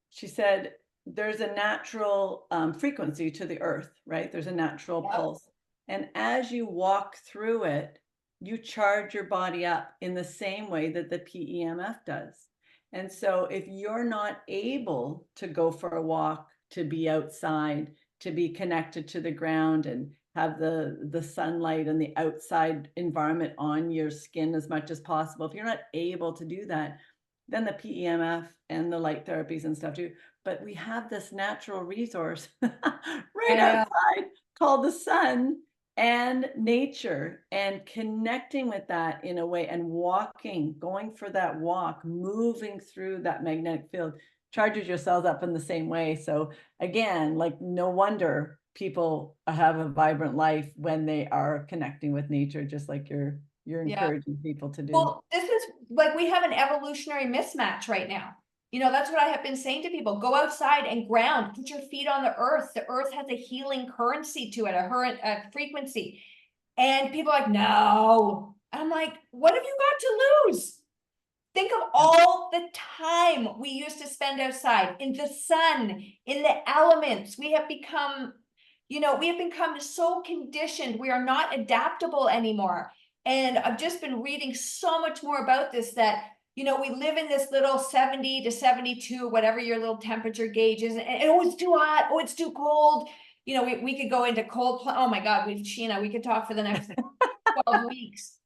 She said, there's a natural frequency to the earth, right? There's a natural pulse. And as you walk through it, you charge your body up in the same way that the PEMF does. And so if you're not able to go for a walk, to be outside, to be connected to the ground and have the sunlight and the outside environment on your skin as much as possible, if you're not able to do that, then the PEMF and the light therapies and stuff too. But we have this natural resource right outside called the sun and nature, and connecting with that in a way, and walking, going for that walk, moving through that magnetic field charges your cells up in the same way. So again, like no wonder people have a vibrant life when they are connecting with nature, just like you're encouraging people to do. Well, this is like, we have an evolutionary mismatch right now. That's what I have been saying to people. Go outside and ground, put your feet on the earth. The earth has a healing currency to it, a frequency. And people are like, no. I'm like, what have you got to lose? Think of all the time we used to spend outside in the sun, in the elements. We have become so conditioned. We are not adaptable anymore. And I've just been reading so much more about this, that, we live in this little 70 to 72, whatever your little temperature gauge is. And it's too hot. Oh, it's too cold. We could go into cold. Oh my God, Sheena, we could talk for the next 12 weeks.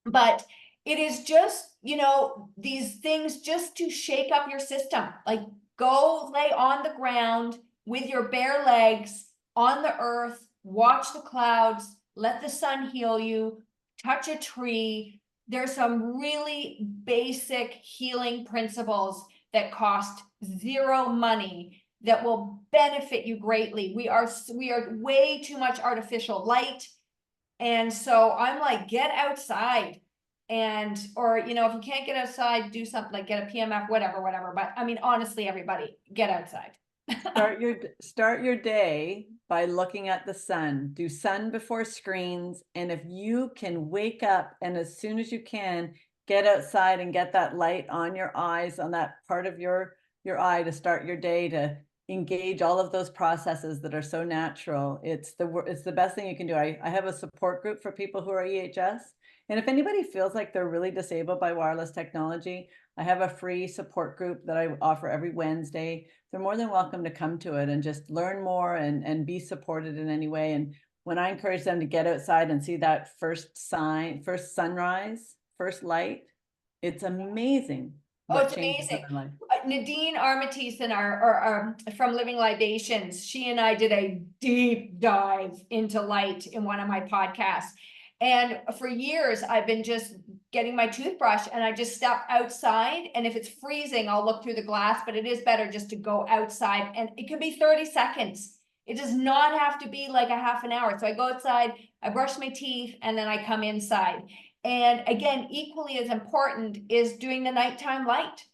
But it is just, these things just to shake up your system. Like, go lay on the ground with your bare legs on the earth, watch the clouds, let the sun heal you, touch a tree. There's some really basic healing principles that cost zero money that will benefit you greatly. We are way too much artificial light. And so I'm like, get outside. Or, if you can't get outside, do something like get a PMF, whatever. But I mean, honestly, everybody, get outside. Start your day by looking at the sun. Do sun before screens. And if you can wake up and as soon as you can, get outside and get that light on your eyes, on that part of your eye to start your day, to engage all of those processes that are so natural. It's the best thing you can do. I have a support group for people who are EHS. And if anybody feels like they're really disabled by wireless technology, I have a free support group that I offer every Wednesday. They're more than welcome to come to it and just learn more and be supported in any way. And when I encourage them to get outside and see that first sunrise, first light, it's amazing Oh, what it's changes in amazing. their life. Nadine Armatisse and from Living Libations, she and I did a deep dive into light in one of my podcasts. And for years, I've been just getting my toothbrush and I just step outside. And if it's freezing, I'll look through the glass, but it is better just to go outside, and it can be 30 seconds. It does not have to be like a half an hour. So I go outside, I brush my teeth, and then I come inside. And again, equally as important is doing the nighttime light.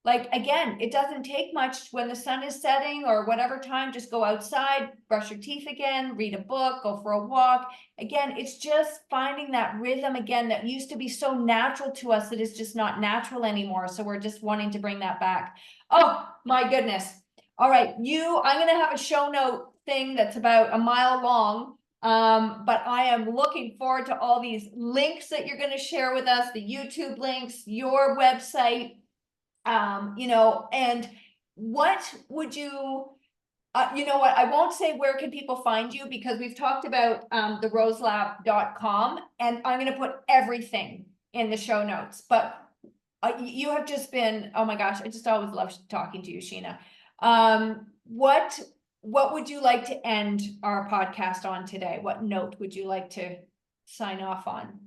Like, again, it doesn't take much when the sun is setting or whatever time, just go outside, brush your teeth again, read a book, go for a walk. Again, it's just finding that rhythm again that used to be so natural to us that is just not natural anymore. So we're just wanting to bring that back. Oh my goodness. All right, I'm gonna have a show note thing that's about a mile long. But I am looking forward to all these links that you're going to share with us, the YouTube links, your website, and what would you, you know what, I won't say where can people find you because we've talked about theroselab.com, and I'm going to put everything in the show notes, but you have just been, oh my gosh, I just always love talking to you, Sheena. What would you like to end our podcast on today? What note would you like to sign off on?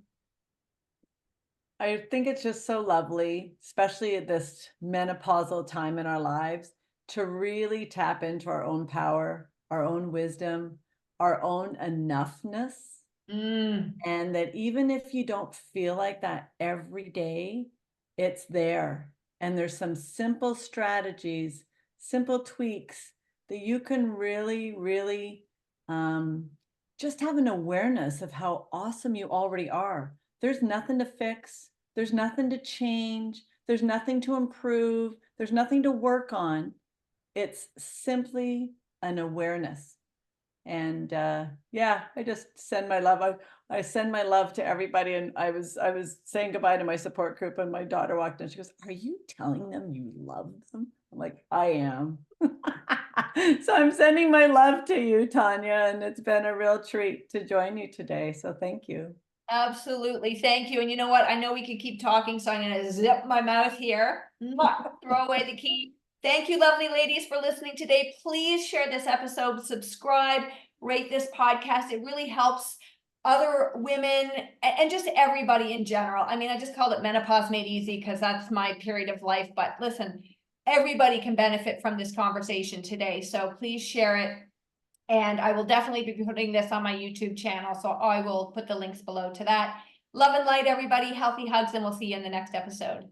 I think it's just so lovely, especially at this menopausal time in our lives, to really tap into our own power, our own wisdom, our own enoughness. And that even if you don't feel like that every day, it's there. And there's some simple strategies, simple tweaks that you can really, really just have an awareness of how awesome you already are. There's nothing to fix. There's nothing to change. There's nothing to improve. There's nothing to work on. It's simply an awareness. And yeah, I just send my love. I send my love to everybody. And I was saying goodbye to my support group, and my daughter walked in. She goes, "Are you telling them you love them?" I'm like, "I am." So I'm sending my love to you, Tanya, and it's been a real treat to join you today. So thank you. Absolutely. Thank you. And you know what? I know we could keep talking, so I'm going to zip my mouth here. Mwah! Throw away the key. Thank you, lovely ladies, for listening today. Please share this episode, subscribe, rate this podcast. It really helps other women and just everybody in general. I mean, I just called it Menopause Made Easy because that's my period of life. But listen, everybody can benefit from this conversation today. So please share it. And I will definitely be putting this on my YouTube channel. So I will put the links below to that. Love and light, everybody. Healthy hugs, and we'll see you in the next episode.